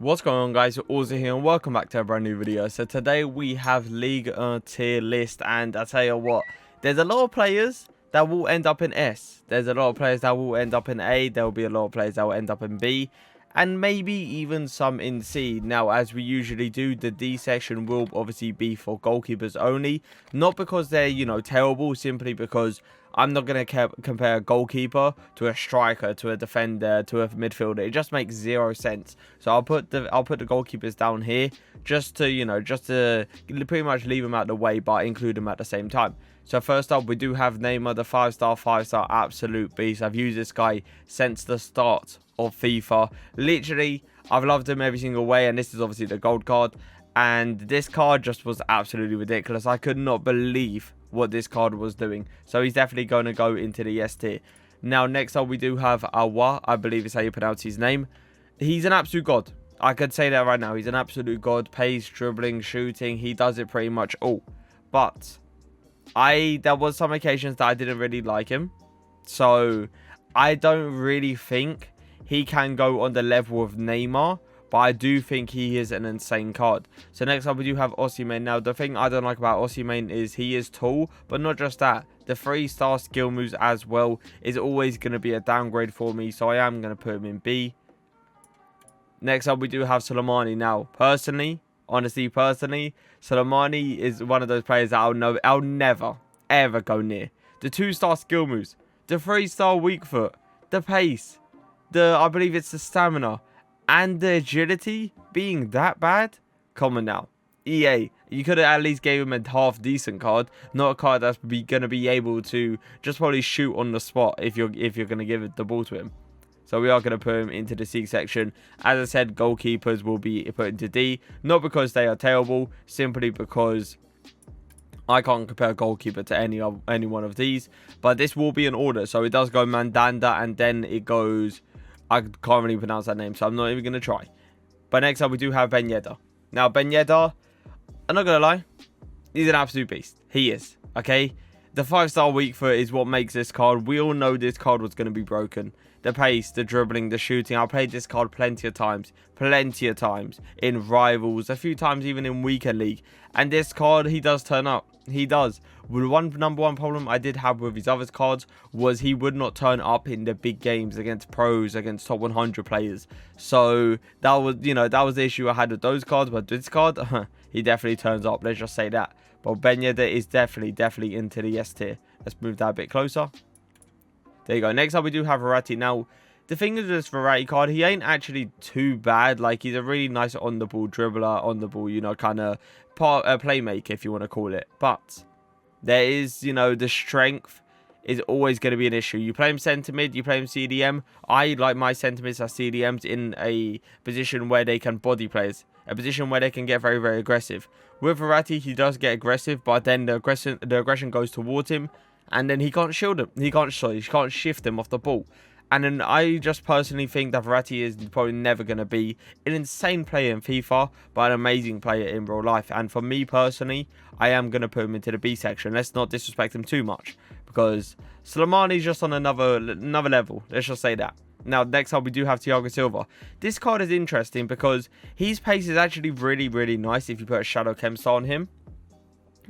What's going on, guys? Auzio here and welcome back to a brand new video. So today we have Ligue tier list, and I tell you what, there's a lot of players that will end up in S. There's a lot of players that will end up in A. There will be a lot of players that will end up in B, and maybe even some in C. Now, as we usually do, the D section will obviously be for goalkeepers only, not because they're, you know, terrible, simply because I'm not going to compare a goalkeeper to a striker, to a defender, to a midfielder. It just makes zero sense. So I'll put the goalkeepers down here just to, you know, just to pretty much leave them out of the way, but include them at the same time. So first up, we do have Neymar, the 5-star absolute beast. I've used this guy since the start of FIFA. Literally, I've loved him every single way, and this is obviously the gold card. And this card just was absolutely ridiculous. I could not believe what this card was doing. So he's definitely going to go into the S tier. Now, next up, we do have Awa. I believe is how you pronounce his name. He's an absolute god. I could say that right now. He's an absolute god. Pace, dribbling, shooting. He does it pretty much all. But there was some occasions that I didn't really like him. So I don't really think he can go on the level of Neymar. But I do think he is an insane card. So next up, we do have AuzioMF. Now, the thing I don't like about AuzioMF is he is tall, but not just that. The 3-star skill moves as well is always going to be a downgrade for me. So I am going to put him in B. Next up, we do have Sulaimani. Now, personally, Sulaimani is one of those players that I'll never, ever go near. The 2-star skill moves, the 3-star weak foot, the pace, I believe it's the stamina, and the agility being that bad? Come on now. EA, you could have at least gave him a half decent card, not a card that's going to be able to just probably shoot on the spot if you're going to give the ball to him. So we are going to put him into the C section. As I said, goalkeepers will be put into D, not because they are terrible, simply because I can't compare a goalkeeper to any one of these. But this will be in order, so it does go Mandanda, and then it goes, I can't really pronounce that name, so I'm not even going to try. But next up, we do have Bennetta. Now, Bennetta, I'm not going to lie, he's an absolute beast. He is, okay? The 5-star weak foot is what makes this card. We all know this card was going to be broken. The pace, the dribbling, the shooting. I played this card plenty of times in Rivals, a few times even in Weekend League. And this card, he does turn up. He does. Number one problem I did have with his other cards was he would not turn up in the big games against pros, against top 100 players. So that was, you know, that was the issue I had with those cards. But this card, he definitely turns up. Let's just say that. But Bennetta is definitely into the S tier. Let's move that a bit closer. There you go. Next up, we do have Verratti. Now, the thing is with this Verratti card, he ain't actually too bad. Like, he's a really nice on-the-ball dribbler, on-the-ball, you know, kind of playmaker, if you want to call it. But there is, you know, the strength is always going to be an issue. You play him centre mid, you play him CDM. I like my centre mids as CDMs in a position where they can body players. A position where they can get very, very aggressive. With Verratti, he does get aggressive, but then the aggression goes towards him, and then he can't shield him. He can't shift him off the ball. And then I just personally think that Verratti is probably never going to be an insane player in FIFA, but an amazing player in real life. And for me personally, I am going to put him into the B section. Let's not disrespect him too much, because Sulaimani is just on another level. Let's just say that. Now, next up, we do have Tiago Silva. This card is interesting because his pace is actually really, really nice if you put a Shadow Chem star on him.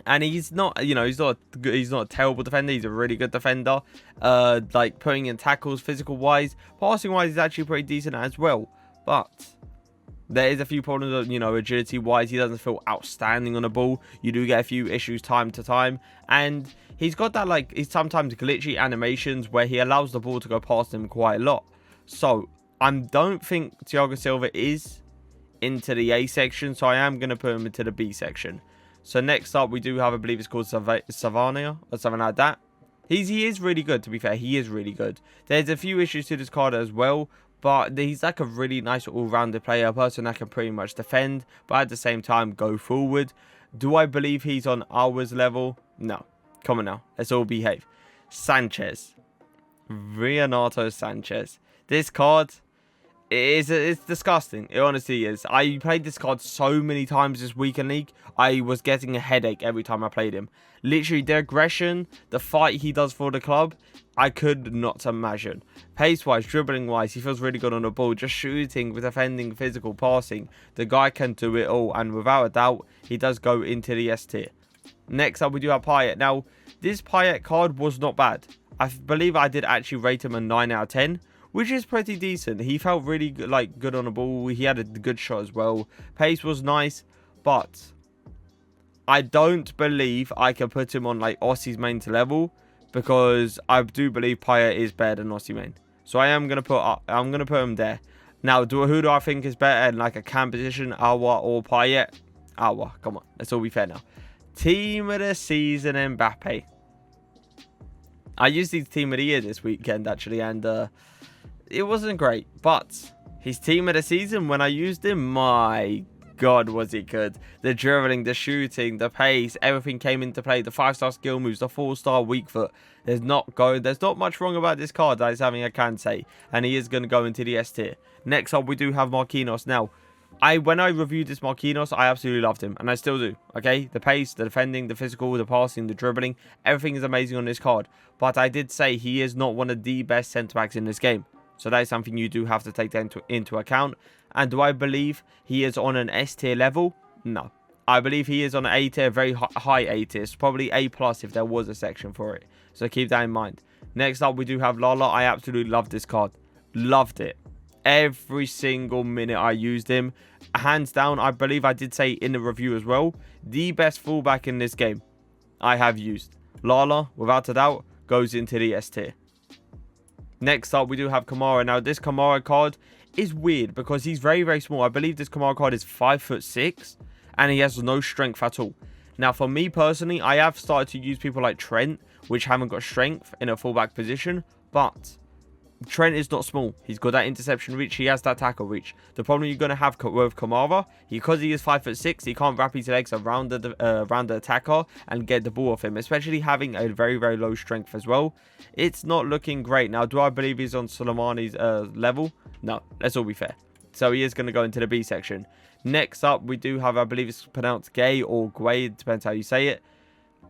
And he's not, you know, he's not a terrible defender. He's a really good defender. Like, putting in tackles, physical-wise. Passing-wise, he's actually pretty decent as well. But there is a few problems of, you know, agility-wise. He doesn't feel outstanding on the ball. You do get a few issues time to time. And he's got that, like, he's sometimes glitchy animations where he allows the ball to go past him quite a lot. So, I don't think Tiago Silva is into the A section. So, I am going to put him into the B section. So, next up, we do have, I believe it's called Savania or something like that. He is really good, to be fair. He is really good. There's a few issues to this card as well. But he's like a really nice all-rounded player. A person that can pretty much defend, but at the same time go forward. Do I believe he's on ours level? No. Come on now. Let's all behave. Sanchez. Renato Sanchez. This card, It's disgusting. It honestly is. I played this card so many times this week in League. I was getting a headache every time I played him. Literally, the aggression, the fight he does for the club, I could not imagine. Pace-wise, dribbling-wise, he feels really good on the ball. Just shooting, defending, physical, passing. The guy can do it all. And without a doubt, he does go into the S tier. Next up, we do have Payet. Now, this Payet card was not bad. I believe I did actually rate him a 9 out of 10. Which is pretty decent. He felt really good on the ball. He had a good shot as well. Pace was nice, but I don't believe I can put him on like Ossie's main level, because I do believe Payet is better than Ossie main. So I'm gonna put him there. Now, who do I think is better in like a cam position, Awa or Payet? Awa, come on, let's all be fair now. Team of the season, Mbappe. I used his team of the year this weekend actually, and it wasn't great, but his team of the season, when I used him, my God, was he good. The dribbling, the shooting, the pace, everything came into play. The 5-star skill moves, the 4-star weak foot. There's not much wrong about this card, that is having I can say. And he is going to go into the S tier. Next up, we do have Marquinhos. Now, when I reviewed this Marquinhos, I absolutely loved him, and I still do. Okay, the pace, the defending, the physical, the passing, the dribbling, everything is amazing on this card. But I did say he is not one of the best centre-backs in this game. So that is something you do have to take into account. And do I believe he is on an S tier level? No. I believe he is on an A tier, very high A tier. It's probably A plus if there was a section for it. So keep that in mind. Next up, we do have Lala. I absolutely love this card. Loved it. Every single minute I used him. Hands down, I believe I did say in the review as well, the best fullback in this game I have used. Lala, without a doubt, goes into the S tier. Next up, we do have Kamara. Now, this Kamara card is weird because he's very, very small. I believe this Kamara card is 5'6", and he has no strength at all. Now, for me personally, I have started to use people like Trent, which haven't got strength in a fullback position, but Trent is not small. He's got that interception reach. He has that tackle reach. The problem you're going to have with Kamara, because he is 5'6", he can't wrap his legs around the attacker and get the ball off him, especially having a very, very low strength as well. It's not looking great. Now, do I believe he's on Sulaimani's level? No, let's all be fair. So he is going to go into the B section. Next up, we do have, I believe it's pronounced Gay or Guay, it depends how you say it.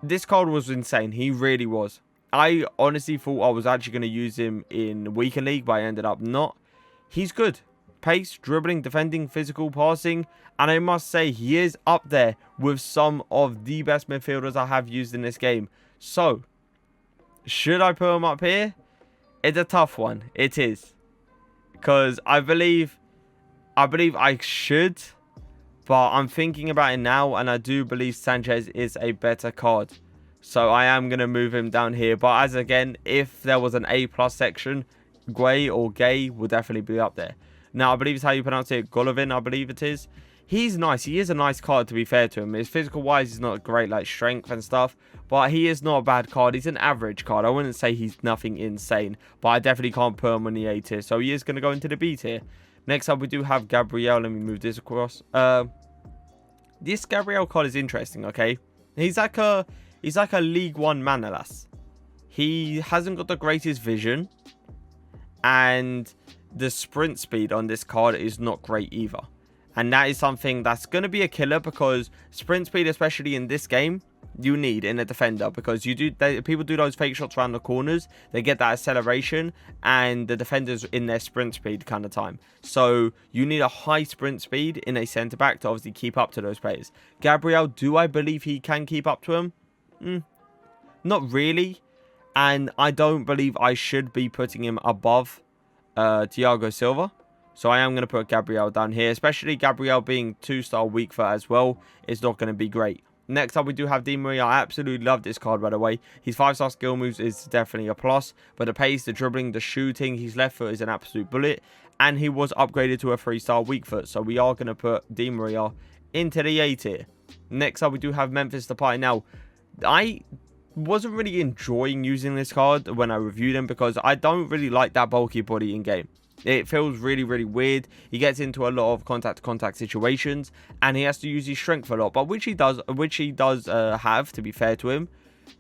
This card was insane. He really was. I honestly thought I was actually going to use him in Weekend League, but I ended up not. He's good. Pace, dribbling, defending, physical, passing. And I must say, he is up there with some of the best midfielders I have used in this game. So, should I put him up here? It's a tough one. It is. Because I believe I should. But I'm thinking about it now, and I do believe Sanchez is a better card. So I am going to move him down here. But as again, if there was an A+ section, Guay or Gay will definitely be up there. Now, I believe it's how you pronounce it. Gullavin, I believe it is. He's nice. He is a nice card, to be fair to him. His physical-wise, he's not great, like strength and stuff. But he is not a bad card. He's an average card. I wouldn't say he's nothing insane. But I definitely can't put him on the A tier. So he is going to go into the B tier. Next up, we do have Gabriel. Let me move this across. This Gabriel card is interesting, okay? He's like a League 1 Manolas. He hasn't got the greatest vision. And the sprint speed on this card is not great either. And that is something that's going to be a killer, because sprint speed, especially in this game, you need in a defender, because people do those fake shots around the corners. They get that acceleration, and the defender's in their sprint speed kind of time. So you need a high sprint speed in a centre back to obviously keep up to those players. Gabriel, do I believe he can keep up to him? Not really. And I don't believe I should be putting him above Tiago Silva. So I am going to put Gabriel down here, especially Gabriel being 2-star weak foot as well. It's not going to be great. Next up, we do have Di Maria. I absolutely love this card, by the way. His 5-star skill moves is definitely a plus. But the pace, the dribbling, the shooting, his left foot is an absolute bullet. And he was upgraded to a 3-star weak foot. So we are going to put Di Maria into the A tier. Next up, we do have Memphis Depay. Now, I wasn't really enjoying using this card when I reviewed him, because I don't really like that bulky body in game. It feels really, really weird. He gets into a lot of contact-to-contact situations, and he has to use his strength a lot, but which he does have, to be fair to him.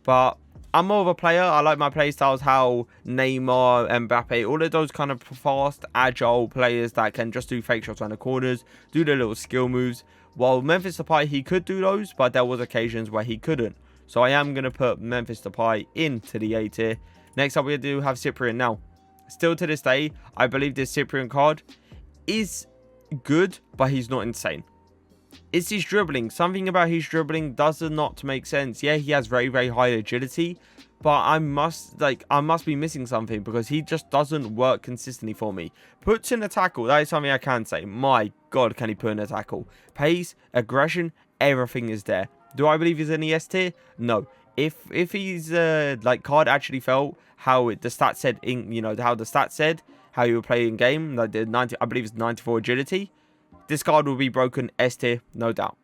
But I'm more of a player. I like my play styles how Neymar, Mbappe, all of those kind of fast, agile players that can just do fake shots around the corners, do the little skill moves. While Memphis Depay, he could do those, but there was occasions where he couldn't. So I am going to put Memphis Depay into the A tier. Next up, we do have Cypriot now. Still to this day, I believe this Cypriot card is good, but he's not insane. It's his dribbling. Something about his dribbling does not make sense. Yeah, he has very, very high agility, but I must be missing something because he just doesn't work consistently for me. Puts in a tackle. That is something I can say. My God, can he put in a tackle? Pace, aggression, everything is there. Do I believe he's in the S tier? No. If he's like card actually felt how the stats said in, you know, how the stats said how you were playing game, like the 90, I believe it's 94 agility. This card will be broken S tier, no doubt.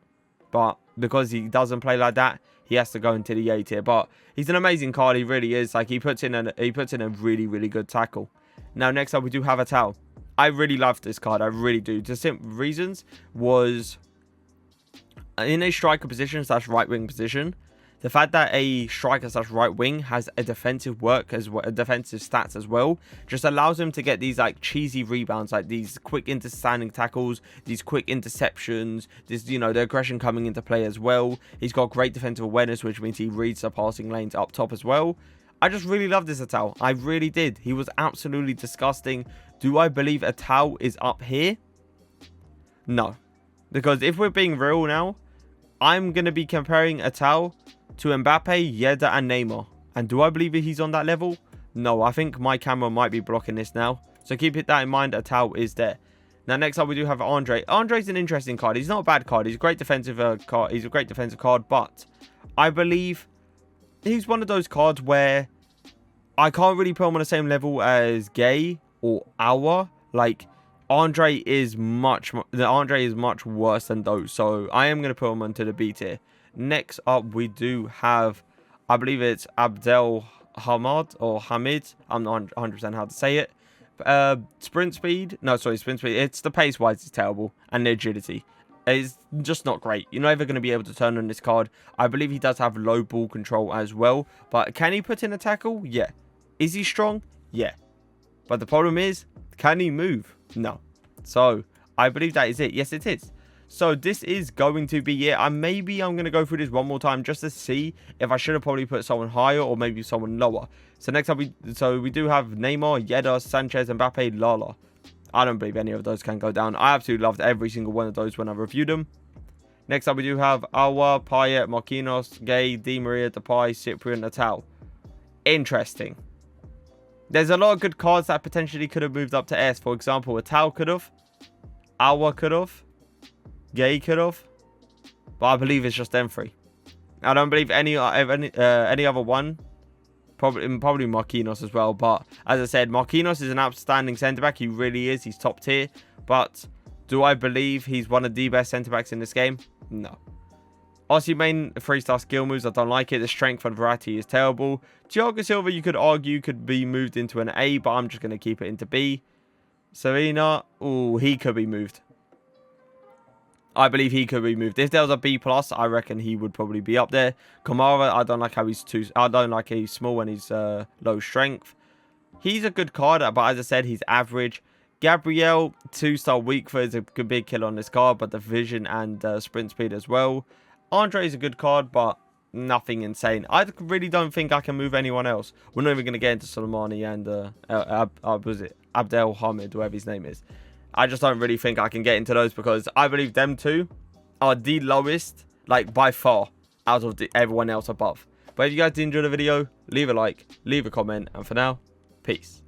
But because he doesn't play like that, he has to go into the A tier. But he's an amazing card. He really is. Like he puts in a really, really good tackle. Now next up we do have Abdel. I really love this card. I really do. The simple reasons was in a striker position / right wing position. The fact that a striker / right wing has a defensive work as well, defensive stats as well, just allows him to get these like cheesy rebounds, like these quick interstanding tackles, these quick interceptions, this, you know, the aggression coming into play as well. He's got great defensive awareness, which means he reads the passing lanes up top as well. I just really love this Abdel. I really did. He was absolutely disgusting. Do I believe Abdel is up here? No. Because if we're being real now, I'm going to be comparing Abdel to Mbappe, Yedda and Neymar. And do I believe he's on that level? No, I think my camera might be blocking this now. So keep that in mind. Abdel is there. Now next up we do have Andre. Andre's an interesting card. He's not a bad card. He's a great defensive card. He's a great defensive card, but I believe he's one of those cards where I can't really put him on the same level as Gay or Awa. Like Andre is much worse than those. So I am going to put him onto the B tier. Next up, we do have, I believe it's Abdel Hamad or Hamid. I'm not 100% how to say it. Sprint speed. No, sorry, sprint speed. It's the pace-wise, it's terrible. And the agility. It's just not great. You're never going to be able to turn on this card. I believe he does have low ball control as well. But can he put in a tackle? Yeah. Is he strong? Yeah. But the problem is, can he move? No. So, I believe that is it. Yes, it is. So this is going to be it. Maybe I'm going to go through this one more time just to see if I should have probably put someone higher or maybe someone lower. So next up, we do have Neymar, Yedda, Sanchez, Mbappe, Lala. I don't believe any of those can go down. I absolutely loved every single one of those when I reviewed them. Next up, we do have Awa, Payet, Marquinhos, Gay, Di Maria, Depay, Cypriot, Natal. Interesting. There's a lot of good cards that potentially could have moved up to S. For example, Natal could have. Awa could have. Gay could have, but I believe it's just them three. I don't believe any other one. Probably Marquinhos as well. But as I said, Marquinhos is an outstanding centre back. He really is. He's top tier. But do I believe he's one of the best centre backs in this game? No. AuzioMF 3-star skill moves. I don't like it. The strength and variety is terrible. Tiago Silva, you could argue, could be moved into an A, but I'm just going to keep it into B. Elena, oh, he could be moved. I believe he could be moved. If there was a B+, I reckon he would probably be up there. Kamara, I don't like how he's he's small and he's low strength. He's a good card, but as I said, he's average. Gabriel, 2-star weak foot, is a good big kill on this card, but the vision and sprint speed as well. Andre is a good card, but nothing insane. I really don't think I can move anyone else. We're not even going to get into Sulaimani and Abdel Hamad, whatever his name is. I just don't really think I can get into those because I believe them two are the lowest, like by far, out of everyone else above. But if you guys did enjoy the video, leave a like, leave a comment, and for now, peace.